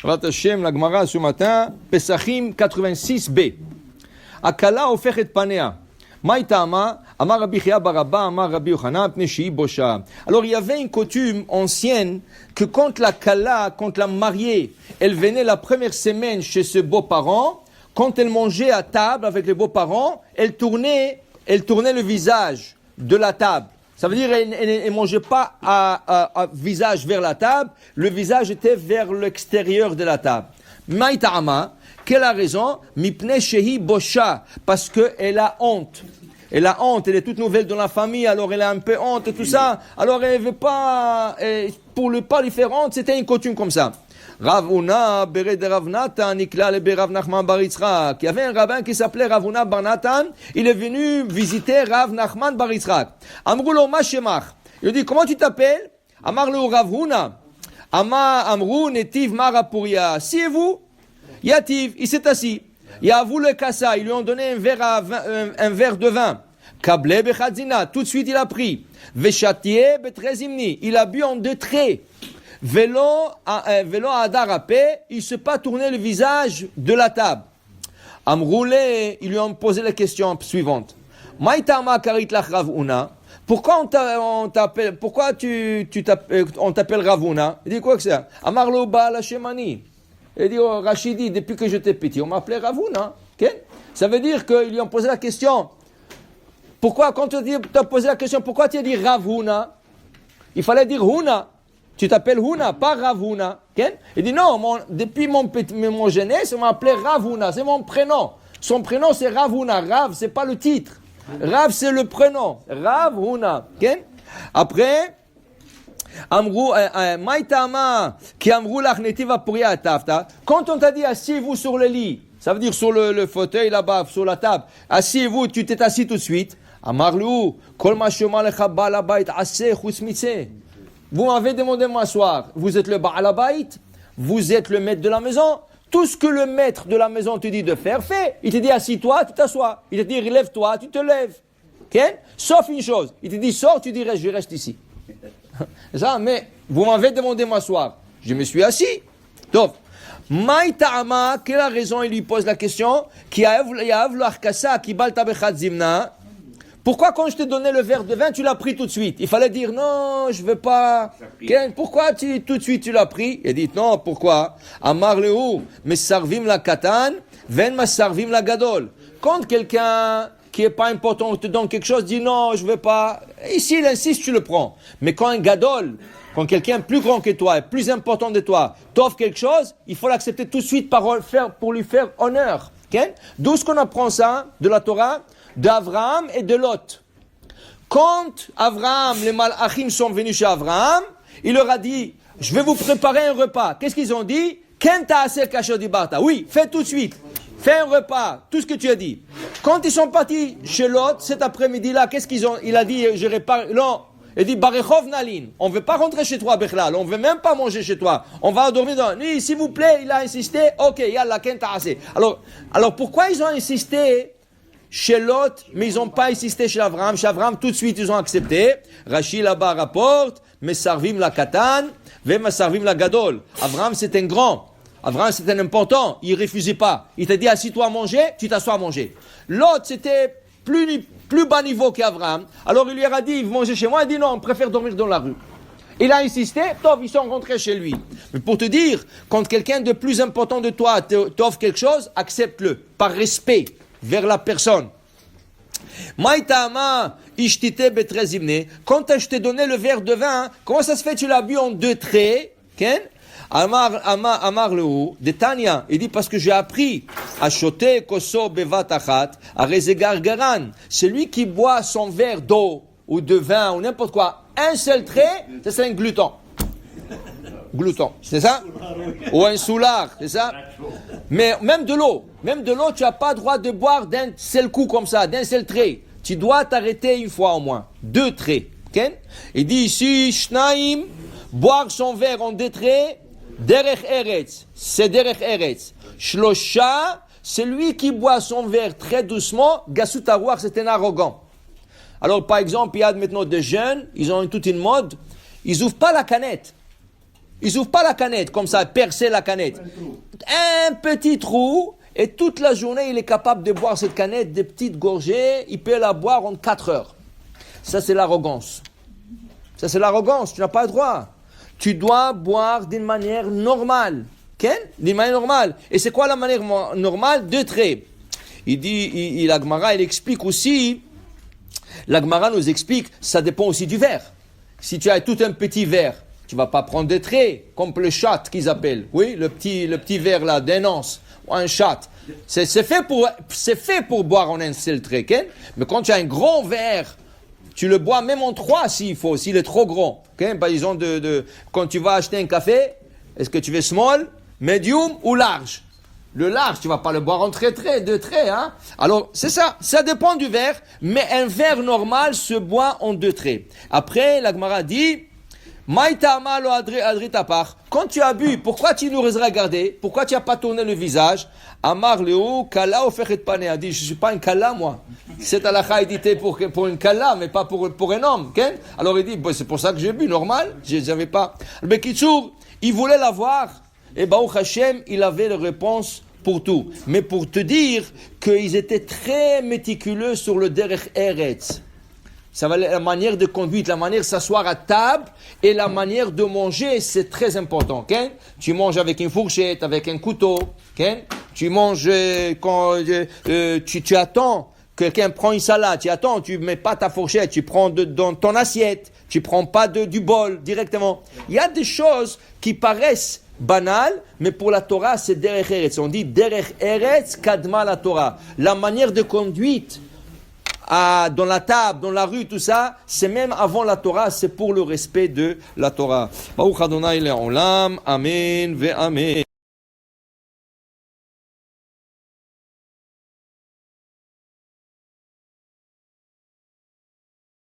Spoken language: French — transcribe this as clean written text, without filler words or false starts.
Rat Hashem, la Gemara ce matin, Pesachim 86b. Akala ofechet panea. Maïtama, Amar Rabbi Chia Barabba, Amar Rabbi Yochanan, Pnei Shehi Bosha. Alors il y avait une coutume ancienne que quand la Kala, quand la mariée, elle venait la première semaine chez ses beaux-parents, quand elle mangeait à table avec les beaux-parents, elle tournait le visage de la table. Ça veut dire qu'elle ne mangeait pas à visage vers la table, le visage était vers l'extérieur de la table. Maïtama, quelle a raison? Mipnei shehi bosha, parce qu'elle a honte. Elle a honte, elle est toute nouvelle dans la famille, alors elle a un peu honte et tout ça. Alors elle ne veut pas, pour ne pas lui faire honte, c'était une coutume comme ça. Rav Huna, Bere de Rav Natan, Nikla le Rav Nachman bar Yitzchak. Il y avait un rabbin qui s'appelait Rav Huna bar Natan, il est venu visiter Rav Nachman bar Yitzchak. Amrou lo ma shemach. Il dit, comment tu t'appelles? Amar lo Rav Huna. Amrou netiv marapuria. Si vous? Yativ, il s'est assis. Yavu le kassa, ils lui ont donné un verre de vin. Kable bechadzina, tout de suite il a pris. Veshatie betrezimni, il a bu en 2 traits. Velo adarape, il ne s'est pas tourné le visage de la table. Amroulé, ils lui ont posé la question suivante. Maïtama karit lach Ravuna. Pourquoi on t'appelle Rav Huna? Il dit quoi que c'est? Amarlo Baal Hashemani. Il dit, oh, Rachidi, depuis que j'étais petit, on m'appelait Rav Huna. Okay? Ça veut dire qu'ils lui ont posé la question. Pourquoi, quand tu as posé la question, pourquoi tu as dit Rav Huna? Il fallait dire Huna. Tu t'appelles Huna, pas Rav Huna. Okay? Il dit, non, depuis mon jeunesse, on m'appelait Rav Huna. C'est mon prénom. Son prénom, c'est Rav Huna. Rav, c'est pas le titre. Rav, c'est le prénom. Rav Huna. Okay? Après, Amrou, Maïtama, qui amrou l'achnetiva puria tafta. Quand on t'a dit asseyez-vous sur le lit, ça veut dire sur le fauteuil là-bas, sur la table, asseyez-vous, tu t'es assis tout de suite. Amarlou, kol ma shoma lecha ba'al habayit aseh chutz mitzeh. Vous m'avez demandé de m'asseoir. Vous êtes le ba'al habayit, vous êtes le maître de la maison. Tout ce que le maître de la maison te dit de faire, fais. Il te dit assis-toi, tu t'assois. Il te dit relève-toi, tu te lèves. Okay? Sauf une chose, il te dit sors, tu dis je reste ici. Ça, mais vous m'avez demandé de m'asseoir. Je me suis assis. Donc, Maïta'ama, quelle a raison? Il lui pose la question. Pourquoi quand je t'ai donné le verre de vin, tu l'as pris tout de suite? Il fallait dire non, je ne veux pas. Pourquoi tout de suite tu l'as pris? Il dit non, pourquoi? Amar lehu, mais sarvim la katan, ven ma sarvim la gadol. Quand quelqu'un qui n'est pas important te donne quelque chose, dit non, je ne veux pas. Ici, il insiste, tu le prends. Mais quand un gadol, quand quelqu'un plus grand que toi, plus important de toi, t'offre quelque chose, il faut l'accepter tout de suite pour lui faire honneur. Okay? D'où ce qu'on apprend ça de la Torah, d'Avraham et de Lot. Quand Avraham, les malachim sont venus chez Avraham, il leur a dit, je vais vous préparer un repas. Qu'est-ce qu'ils ont dit? Kenta asel kasher dibarta. Oui, fais tout de suite. Fais un repas, tout ce que tu as dit. Quand ils sont partis chez Lot, cet après-midi-là, qu'est-ce qu'ils ont? Il a dit, je répare. Non, il dit, Barechov Nalin. On ne veut pas rentrer chez toi, Bechlal. On ne veut même pas manger chez toi. On va dormir dans. Oui, s'il vous plaît, il a insisté. Ok, yalla, kenta assez. Alors pourquoi ils ont insisté chez Lot, mais ils n'ont pas insisté chez Avraham? Chez Avraham, tout de suite, ils ont accepté. Rachid là-bas rapporte, Mesarvim la katan, Mesarvim la gadol. Avraham, c'est un grand. Avraham, c'était un important, il ne refusait pas. Il t'a dit, assis-toi à manger, tu t'assois à manger. L'autre, c'était plus bas niveau qu'Avraham. Alors il lui a dit, mangez chez moi. Il dit, non, on préfère dormir dans la rue. Il a insisté, ils sont rentrés chez lui. Mais pour te dire, quand quelqu'un de plus important de toi t'offre quelque chose, accepte-le, par respect vers la personne. Maïtama, ishtite betrezimne. Quand je t'ai donné le verre de vin, comment ça se fait tu l'as bu en 2 traits? Ken? Amar lehu, de Tanya, il dit parce que j'ai appris à choter koso bevatachat, à rezegar garan. Celui qui boit son verre d'eau ou de vin ou n'importe quoi, un seul trait, c'est un glouton. Glouton, c'est ça? Ou un soulard, c'est ça? Mais même de l'eau, tu n'as pas le droit de boire d'un seul coup comme ça, d'un seul trait. Tu dois t'arrêter une fois au moins. 2 traits. Okay? Il dit ici, shnaim, boire son verre en 2 traits. Derech Eretz, c'est Derech Eretz. Shlosha, celui qui boit son verre très doucement, Gassut Arouach, c'est un arrogant. Alors, par exemple, il y a maintenant des jeunes, ils ont toute une mode, ils n'ouvrent pas la canette. Ils ouvrent pas la canette comme ça, percer la canette. Un petit trou, et toute la journée, il est capable de boire cette canette, des petites gorgées, il peut la boire en 4 heures. Ça, c'est l'arrogance. Ça, c'est l'arrogance, tu n'as pas le droit. Tu dois boire d'une manière normale. D'une manière normale. Et c'est quoi la manière normale? 2 traits. Il dit, la Gemara, il explique aussi, la Gemara nous explique, ça dépend aussi du verre. Si tu as tout un petit verre, tu vas pas prendre 2 traits, comme le chat qu'ils appellent. Oui, le petit verre là, d'un once, ou un chat. C'est fait pour boire en un seul trait. Mais quand tu as un grand verre, tu le bois même en 3 s'il faut, s'il est trop grand. Par exemple, quand tu vas acheter un café, est-ce que tu veux small, medium ou large? Le large, tu vas pas le boire en 2 traits, hein. Alors, c'est ça. Ça dépend du verre, mais un verre normal se boit en 2 traits. Après, la Gemara dit, Maïtama lo adri tapar. Quand tu as bu, pourquoi tu nous as regardé? Pourquoi tu n'as pas tourné le visage? Amar leo, kala ofechet pane. A dit, je suis pas un kala, moi. Cette halakha est dite pour une kala, mais pas pour un homme. Alors il dit, c'est pour ça que j'ai bu, normal. Je n'avais pas. Mais Kitsour, il voulait l'avoir. Et Baruch Hashem, il avait la réponse pour tout. Mais pour te dire qu'ils étaient très méticuleux sur le derech eretz. Ça va la manière de conduite, la manière de s'asseoir à table et la manière de manger, c'est très important. Tu manges avec une fourchette, avec un couteau. Tu manges quand tu attends. Quelqu'un prend une salade, tu attends, tu mets pas ta fourchette, tu prends dans ton assiette, tu prends pas du bol directement. Il y a des choses qui paraissent banales, mais pour la Torah, c'est derech eretz. On dit derech eretz kadma la Torah. La manière de conduite dans la table, dans la rue, tout ça, c'est même avant la Torah, c'est pour le respect de la Torah. Baruch Adonai le'olam, amen ve amen.